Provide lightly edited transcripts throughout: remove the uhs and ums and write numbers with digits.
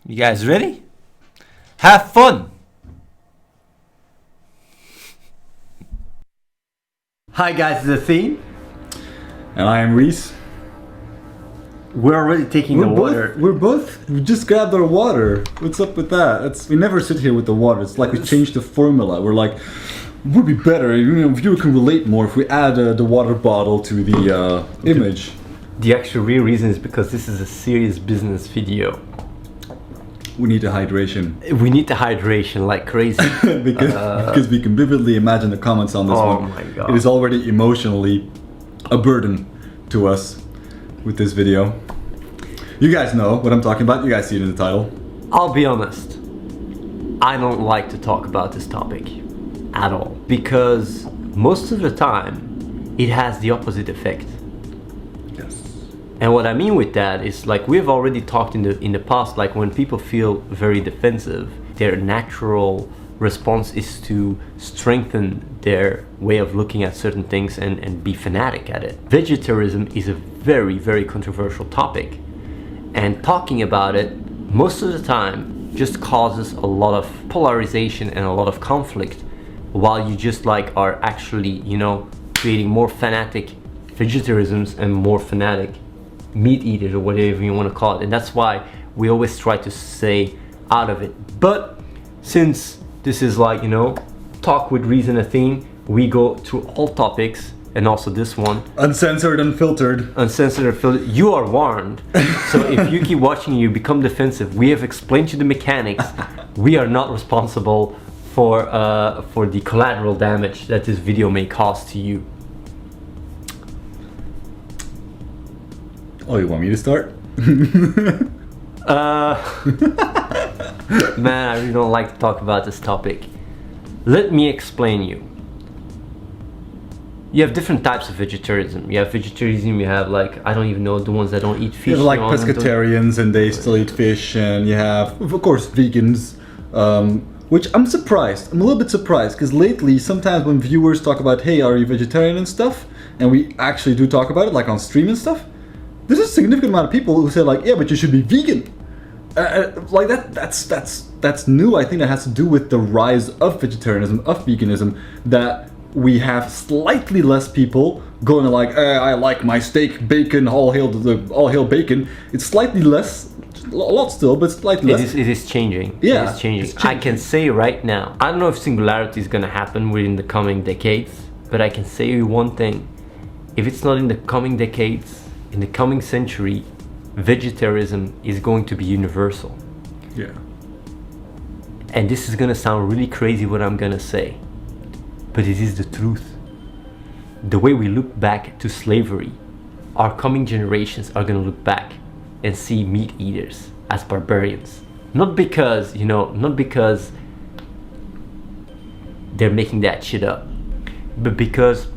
You guys ready? Have fun! Hi guys, it's Athene. And I am Reese. We're already taking the water. We just grabbed our water. What's up with that? We never sit here with the water. It's like we changed the formula. We're like, would be better, viewer can relate more if we add the water bottle to the image. The actual real reason is because this is a serious business video. We need the hydration. We need the hydration like crazy. because we can vividly imagine the comments on this one. Oh my god. It is already emotionally a burden to us with this video. You guys know what I'm talking about. You guys see it in the title. I'll be honest. I don't like to talk about this topic at all. Because most of the time, it has the opposite effect. Yes. And what I mean with that is, like, we've already talked in the past, like when people feel very defensive, their natural response is to strengthen their way of looking at certain things and be fanatic at it. Vegetarianism is a very, very controversial topic. And talking about it, most of the time, just causes a lot of polarization and a lot of conflict, while you just like are actually, creating more fanatic vegetarianisms and more fanatic meat eaters, or whatever you want to call it. And that's why we always try to stay out of it. But since this is like, talk with reason a theme, we go through all topics, and also this one. Uncensored, unfiltered. Uncensored, unfiltered. You are warned. So if you keep watching, you become defensive. We have explained to you the mechanics. We are not responsible for the collateral damage that this video may cause to you. Oh, you want me to start? Man, I really don't like to talk about this topic. Let me explain you. You have different types of vegetarianism. You have vegetarianism, you have like, I don't even know, the ones that don't eat fish. You have like pescatarians and they still eat fish, and you have, of course, vegans, which I'm surprised. I'm a little bit surprised, because lately, sometimes when viewers talk about, hey, are you vegetarian and stuff, and we actually do talk about it, like on stream and stuff, there's a significant amount of people who say like, yeah, but you should be vegan. Like that's new. I think that has to do with the rise of vegetarianism, of veganism, that we have slightly less people going like, I like my steak, bacon, all hail bacon. It's slightly less, a lot still, but slightly less. It is changing. Yeah, it is changing. I can say right now, I don't know if singularity is going to happen within the coming decades, but I can say you one thing. If it's not in the coming decades, in the coming century, vegetarianism is going to be universal. Yeah. And this is gonna sound really crazy what I'm gonna say, but it is the truth. The way we look back to slavery, our coming generations are gonna look back and see meat eaters as barbarians. Not because, not because they're making that shit up, but because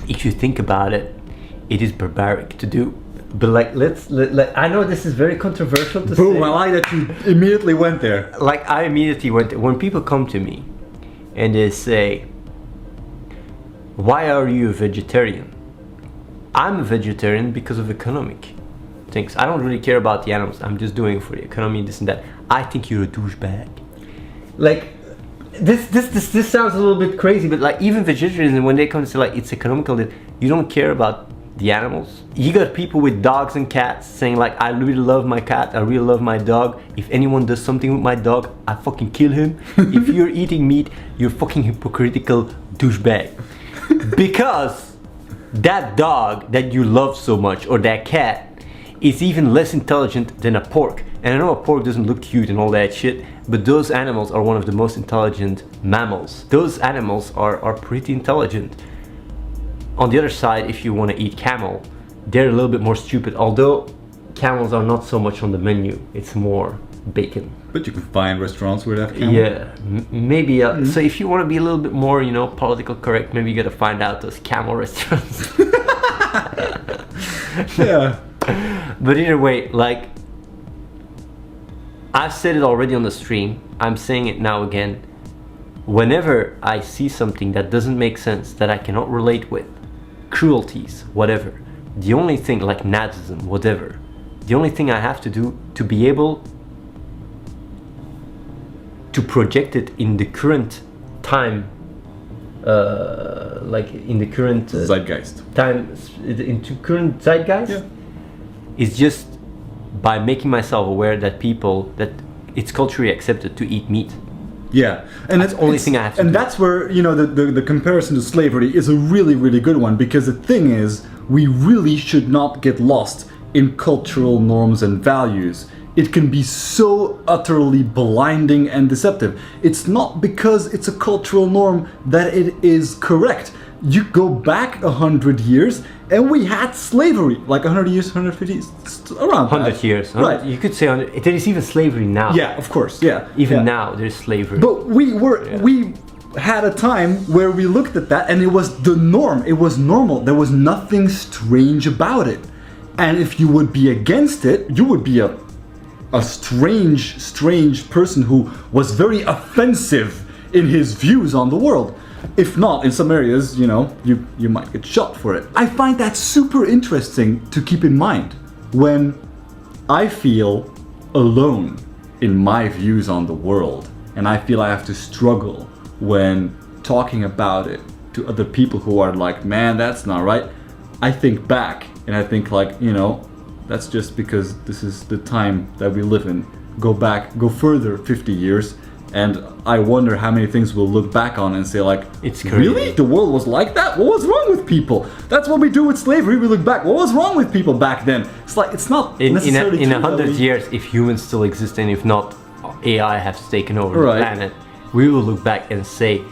if you think about it, it is barbaric to do. But like, I know this is very controversial to say. Boom, I like that you immediately went there. Like, I immediately went there. When people come to me and they say, why are you a vegetarian? I'm a vegetarian because of economic things. I don't really care about the animals. I'm just doing it for the economy, this and that. I think you're a douchebag. Like, this sounds a little bit crazy, but like, even vegetarians, when they come to say like, it's economical, that you don't care about the animals. You got people with dogs and cats saying like, I really love my cat, I really love my dog. If anyone does something with my dog, I fucking kill him. If you're eating meat, you're fucking hypocritical douchebag. Because that dog that you love so much, or that cat, is even less intelligent than a pork. And I know a pork doesn't look cute and all that shit, but those animals are one of the most intelligent mammals. Those animals are pretty intelligent. On the other side, if you want to eat camel, they're a little bit more stupid, although camels are not so much on the menu. It's more bacon. But you can find restaurants where they have camel. Yeah, maybe. So if you want to be a little bit more, political correct, maybe you got to find out those camel restaurants. Yeah. But either way, like, I've said it already on the stream, I'm saying it now again. Whenever I see something that doesn't make sense, that I cannot relate with, cruelties, whatever, the only thing, like Nazism, whatever, the only thing I have to do to be able to project it in the current time, like in the current Zeitgeist. time, into current zeitgeist, Yeah. is just by making myself aware that it's culturally accepted to eat meat. Yeah, and That's the only thing I have to and do. that's where, you know, the comparison to slavery is a really, really good one, because the thing is, we really should not get lost in cultural norms and values. It can be so utterly blinding and deceptive. It's not because it's a cultural norm that it is correct. You go back 100 years and we had slavery, like 100 years, 150 years, around 100 that. years, right? You could say 100. There is even slavery now. Yeah, of course, yeah. Even yeah. now, there's slavery. But we had a time where we looked at that and it was the norm. It was normal. There was nothing strange about it. And if you would be against it, you would be a strange person who was very offensive in his views on the world. If not, in some areas, you know, you might get shot for it. I find that super interesting to keep in mind when I feel alone in my views on the world, and I feel I have to struggle when talking about it to other people who are like, man, that's not right. I think back and I think, like, you know, that's just because this is the time that we live in. Go further 50 years, and I wonder how many things we'll look back on and say, like, It's crazy. really? The world was like that? What was wrong with people? That's what we do with slavery. We look back. What was wrong with people back then? It's like, it's not necessarily in true that 100 we- years, if humans still exist and if not, AI has taken over Right. the planet, we will look back and say,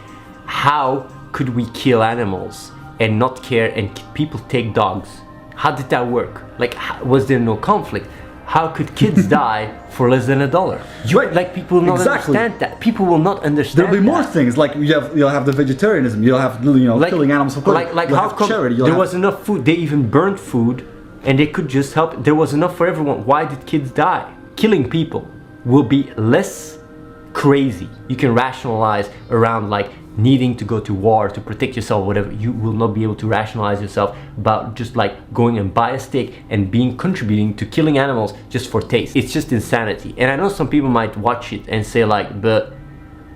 how could we kill animals and not care, and people take dogs? How did that work? Like, was there no conflict? How could kids die for less than $1? Right. Like, people will not Exactly. understand that. People will not understand. There'll be more that. things, like you'll have the vegetarianism, you'll have, you know, killing animals for pleasure. Like you'll how have come charity, you'll there have- was enough food? They even burnt food, and they could just help. There was enough for everyone. Why did kids die? Killing people will be less crazy. You can rationalize around, like, needing to go to war to protect yourself, whatever. You will not be able to rationalize yourself about just like going and buy a steak and contributing to killing animals just for taste. It's just insanity. And I know some people might watch it and say, like, but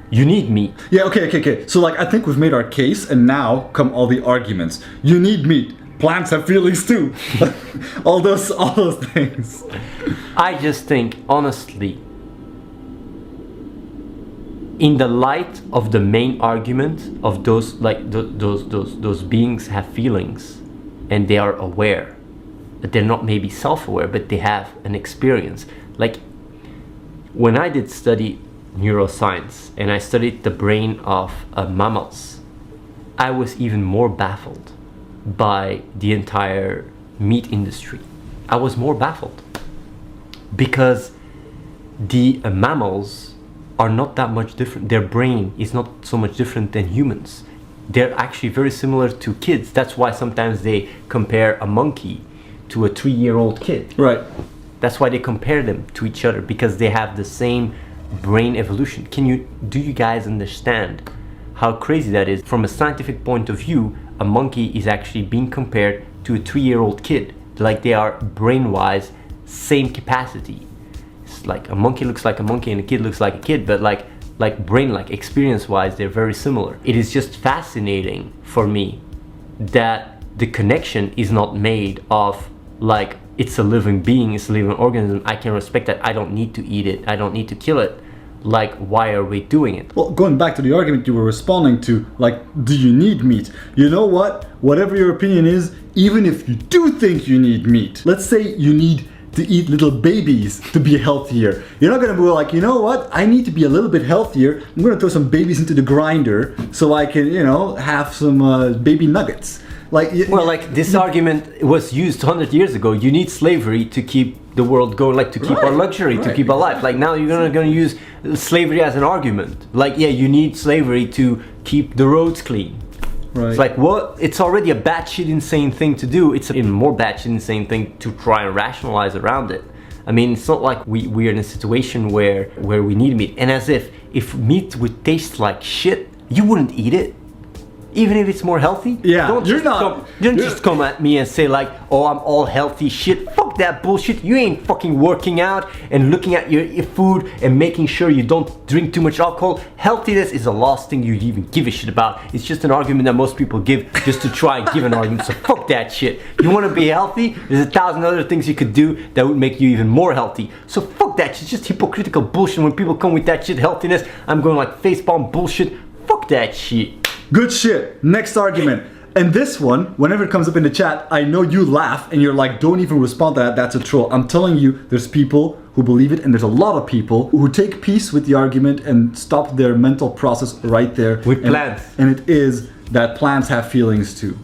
you need meat. Yeah, okay. So, like, I think we've made our case, and now come all the arguments. You need meat. Plants have feelings too. all those things. I just think, honestly, in the light of the main argument of those, like, those beings have feelings and they are aware, that they're not maybe self-aware, but they have an experience. Like, when I did study neuroscience and I studied the brain of mammals, I was even more baffled by the entire meat industry. I was more baffled because the mammals are not that much different. Their brain is not so much different than humans. They're actually very similar to kids. That's why sometimes they compare a monkey to a 3-year-old kid. Right. That's why they compare them to each other, because they have the same brain evolution. Do you guys understand how crazy that is? From a scientific point of view, a monkey is actually being compared to a 3-year-old kid. Like, they are brain-wise same capacity. It's like a monkey looks like a monkey and a kid looks like a kid, but like brain, like experience-wise, they're very similar. It is just fascinating for me that the connection is not made of, like, it's a living being, it's a living organism, I can respect that, I don't need to eat it, I don't need to kill it. Like, why are we doing it? Well, going back to the argument you were responding to, like, do you need meat? You know what? Whatever your opinion is, even if you do think you need meat, let's say you need to eat little babies to be healthier. You're not gonna be like, you know what? I need to be a little bit healthier. I'm gonna throw some babies into the grinder so I can, you know, have some baby nuggets. Like, well, like, this argument was used 100 years ago. You need slavery to keep the world going, like, to keep our luxury, to keep our life. Like, now you're gonna use slavery as an argument. Like, yeah, you need slavery to keep the roads clean. Right. It's like, what? It's already a batshit insane thing to do. It's a more batshit insane thing to try and rationalize around it. I mean, it's not like we're in a situation where we need meat. And as if meat would taste like shit, you wouldn't eat it. even if it's more healthy. Yeah, don't just come at me and say like, oh, I'm all healthy. Shit, fuck that bullshit. You ain't fucking working out and looking at your food and making sure you don't drink too much alcohol. Healthiness is the last thing you even give a shit about. It's just an argument that most people give just to try and give an argument. So fuck that shit. You want to be healthy? There's 1,000 other things you could do that would make you even more healthy. So fuck that shit. It's just hypocritical bullshit. When people come with that shit healthiness, I'm going like facepalm bullshit. Fuck that shit. Good shit. Next argument. And this one, whenever it comes up in the chat, I know you laugh and you're like, don't even respond to that, that's a troll. I'm telling you, there's people who believe it, and there's a lot of people who take peace with the argument and stop their mental process right there. With plants. And it is that plants have feelings too.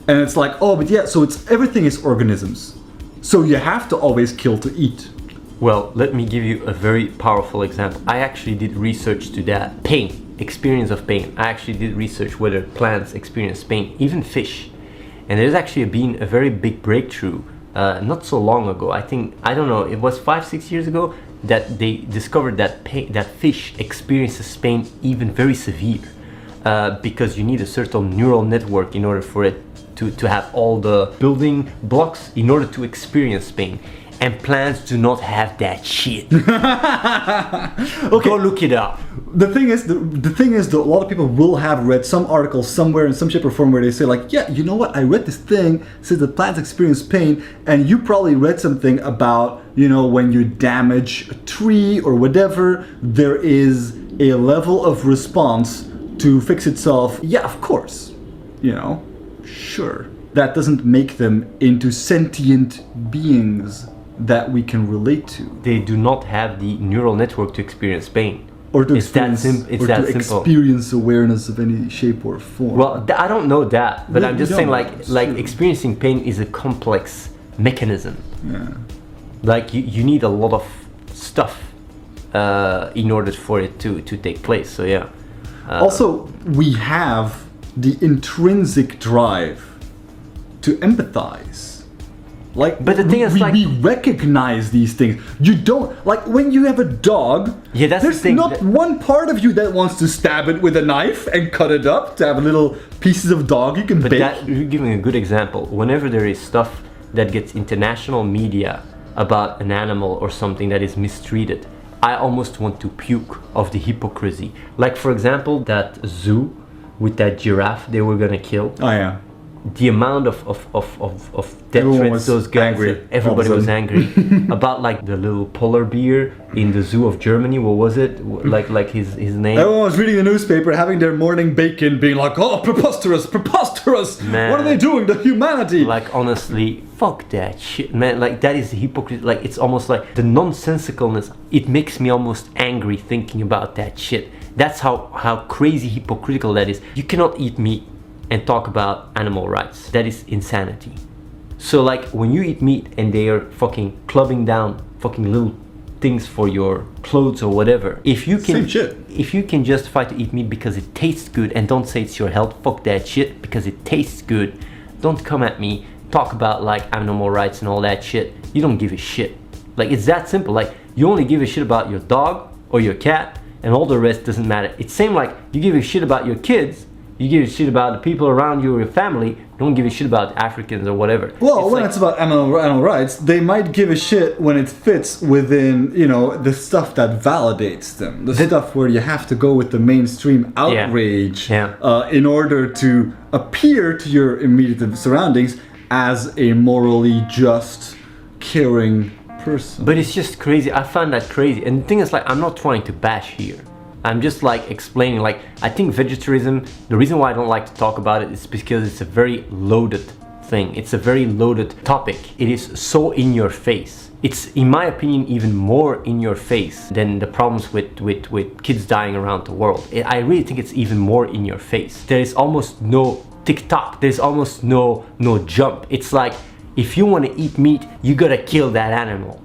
And it's like, oh, but yeah, so it's everything is organisms. So you have to always kill to eat. Well, let me give you a very powerful example. I actually did research to that. Pain. Experience of pain. I actually did research whether plants experience pain, even fish. And there's actually been a very big breakthrough not so long ago. I don't know, it was 5-6 years ago that they discovered that fish experiences pain even very severe because you need a certain neural network in order for it to have all the building blocks in order to experience pain. And plants do not have that shit. Okay. Go look it up. The thing is, a lot of people will have read some article somewhere in some shape or form where they say like, yeah, you know what? I read this thing says that plants experience pain, and you probably read something about, you know, when you damage a tree or whatever, there is a level of response to fix itself. Yeah, of course. You know, sure. That doesn't make them into sentient beings that we can relate to. They do not have the neural network to experience pain. Or to experience awareness of any shape or form. Well, I don't know that, but I'm just saying like experiencing pain is a complex mechanism. Yeah. Like you need a lot of stuff in order for it to take place. So yeah. Also, we have the intrinsic drive to empathize. Like, but the thing is, we recognize these things. You don't, like, when you have a dog, yeah, that's there's the thing. Not one part of you that wants to stab it with a knife and cut it up to have little pieces of dog you can bake. But you're giving a good example. Whenever there is stuff that gets international media about an animal or something that is mistreated, I almost want to puke of the hypocrisy. Like, for example, that zoo with that giraffe they were gonna kill. Oh yeah. The amount of death threats those guys, everybody was angry about like the little polar bear in the zoo of Germany. What was it? Like his name? Everyone was reading the newspaper, having their morning bacon, being like, "Oh, preposterous! Man, what are they doing to humanity?" Like honestly, fuck that shit, man. Like that is hypocrisy. Like it's almost like the nonsensicalness. It makes me almost angry thinking about that shit. That's how crazy hypocritical that is. You cannot eat meat and talk about animal rights. That is insanity. So like when you eat meat and they are fucking clubbing down fucking little things for your clothes or whatever, if you can justify to eat meat because it tastes good and don't say it's your health, fuck that shit, because it tastes good. Don't come at me, talk about like animal rights and all that shit. You don't give a shit. Like it's that simple. Like you only give a shit about your dog or your cat and all the rest doesn't matter. It's same like you give a shit about your kids. You give a shit about the people around you or your family. You don't give a shit about Africans or whatever. Well, when it's about animal rights, they might give a shit when it fits within, you know, the stuff that validates them. The stuff where you have to go with the mainstream outrage in order to appear to your immediate surroundings as a morally just, caring person. But it's just crazy. I find that crazy. And the thing is, like, I'm not trying to bash here. I'm just like explaining, like, I think vegetarianism, the reason why I don't like to talk about it is because it's a very loaded thing. It's a very loaded topic. It is so in your face. It's, in my opinion, even more in your face than the problems with kids dying around the world. I really think it's even more in your face. There is almost no tick-tock. There's almost no jump. It's like, if you want to eat meat, you gotta kill that animal.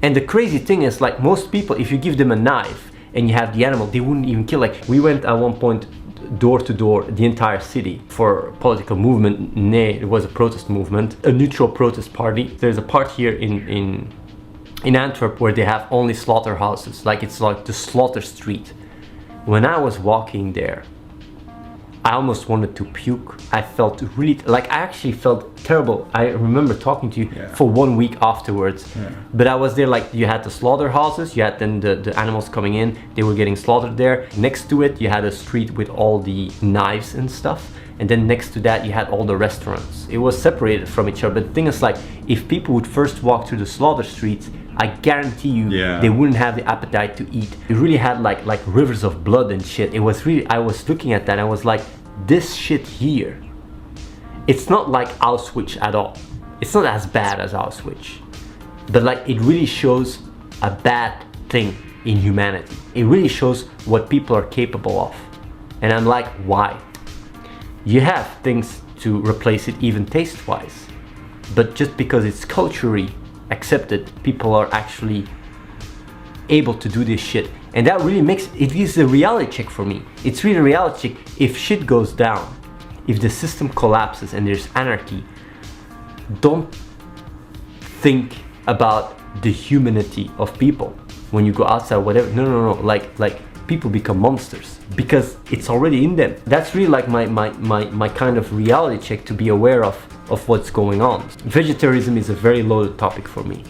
And the crazy thing is, like, most people, if you give them a knife, and you have the animal, they wouldn't even kill. Like we went at one point door to door the entire city for political movement. It was a protest movement, a neutral protest party. There's a part here in Antwerp where they have only slaughterhouses, like it's like the slaughter street. When I was walking there, I almost wanted to puke. I felt really, like I actually felt terrible. I remember talking to you for 1 week afterwards. But I was there, like you had the slaughterhouses, you had then the animals coming in, they were getting slaughtered there. Next to it, you had a street with all the knives and stuff. And then next to that, you had all the restaurants. It was separated from each other. But the thing is, like, if people would first walk through the slaughter streets, I guarantee you they wouldn't have the appetite to eat. It really had like rivers of blood and shit. It was really, I was looking at that and I was like, this shit here, it's not like Auschwitz at all. It's not as bad as Auschwitz. But like, it really shows a bad thing in humanity. It really shows what people are capable of. And I'm like, why? You have things to replace it even taste-wise. But just because it's culturally accepted, people are actually able to do this shit. And that really makes it is a reality check for me. It's really a reality check. If shit goes down, if the system collapses and there's anarchy, don't think about the humanity of people when you go outside, whatever. No. Like people become monsters because it's already in them. That's really like my kind of reality check, to be aware of what's going on. Vegetarianism is a very loaded topic for me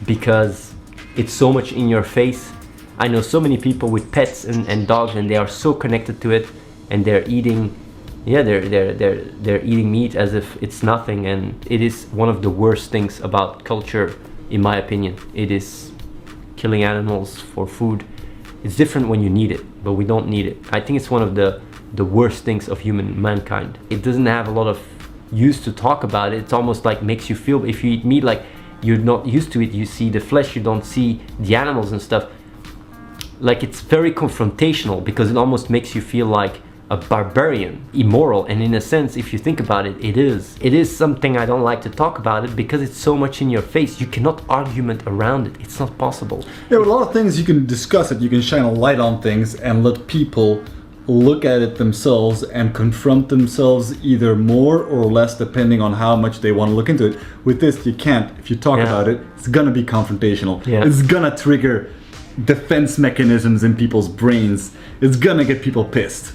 because it's so much in your face. I know so many people with pets and dogs, and they are so connected to it, and they're eating, they're eating meat as if it's nothing. And it is one of the worst things about culture, in my opinion. It is killing animals for food. It's different when you need it, but we don't need it. I think it's one of the worst things of mankind. It doesn't have a lot of use to talk about it. It's almost like makes you feel, if you eat meat, like you're not used to it, you see the flesh, you don't see the animals and stuff. Like, it's very confrontational because it almost makes you feel like a barbarian, immoral. And in a sense, if you think about it, it is something I don't like to talk about it because it's so much in your face. You cannot argument around it. It's not possible. Yeah, with a lot of things you can discuss it, you can shine a light on things and let people look at it themselves and confront themselves either more or less depending on how much they want to look into it. With this, you can't. If you talk about it, it's gonna be confrontational. It's gonna trigger defense mechanisms in people's brains. It's gonna get people pissed.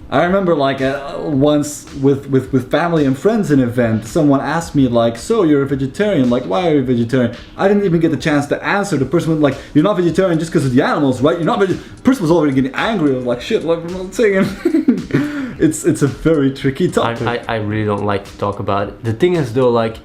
I remember like once with family and friends in an event, someone asked me like, so you're a vegetarian, like why are you a vegetarian? I didn't even get the chance to answer. The person was like, you're not vegetarian just because of the animals, right? You're not vegetarian. The person was already getting angry. I was like, shit, like, I'm not saying it. It's a very tricky topic. I really don't like to talk about it. The thing is though, like,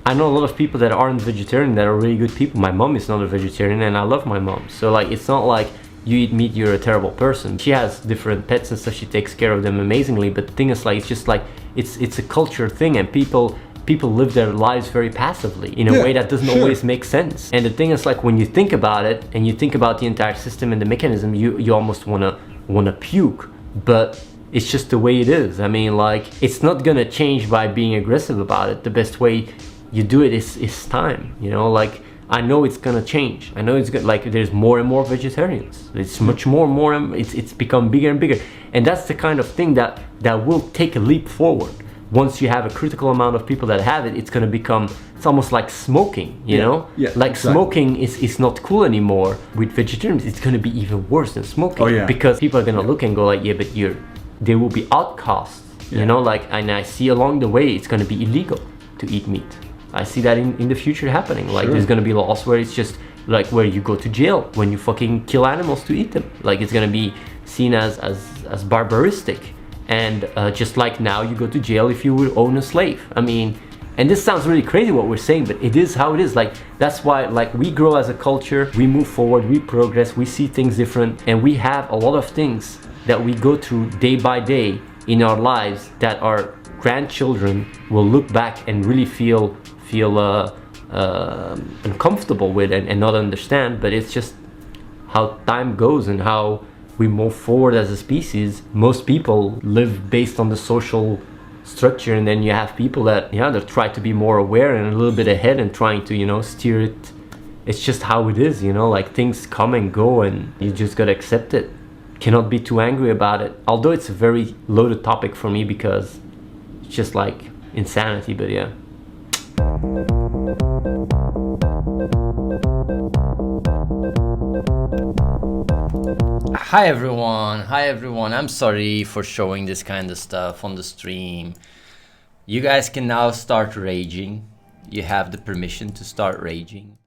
I know a lot of people that aren't vegetarian that are really good people. My mom is not a vegetarian and I love my mom. So like, it's not like you eat meat, you're a terrible person. She has different pets and stuff, she takes care of them amazingly. But the thing is like, it's just like, it's a culture thing, and people live their lives very passively in a way that doesn't always make sense. And the thing is like, when you think about it and you think about the entire system and the mechanism, you almost wanna puke. But it's just the way it is. I mean, like, it's not gonna change by being aggressive about it. The best way you do it is time, you know, like, I know it's gonna change. I know it's gonna, like, there's more and more vegetarians. It's much more, it's become bigger and bigger. And that's the kind of thing that will take a leap forward. Once you have a critical amount of people that have it, it's gonna become, it's almost like smoking, you know? Yeah, like exactly. Smoking is not cool anymore. With vegetarians, it's gonna be even worse than smoking. Because people are gonna look and go like, yeah, but they will be outcasts, you know? Like, and I see along the way, it's gonna be illegal to eat meat. I see that in the future happening. Like, there's gonna be laws where it's just like where you go to jail when you fucking kill animals to eat them. Like, it's gonna be seen as barbaristic. And just like now, you go to jail if you would own a slave. I mean, and this sounds really crazy what we're saying, but it is how it is. Like, that's why, like, we grow as a culture, we move forward, we progress, we see things different, and we have a lot of things that we go through day by day in our lives that our grandchildren will look back and really feel uncomfortable with and not understand. But it's just how time goes and how we move forward as a species. Most people live based on the social structure, and then you have people that that try to be more aware and a little bit ahead and trying to, you know, steer it. It's just how it is, you know, like, things come and go and you just gotta accept it. Cannot be too angry about it, although it's a very loaded topic for me because it's just like insanity. But yeah. Hi everyone, I'm sorry for showing this kind of stuff on the stream. You guys can now start raging. You have the permission to start raging.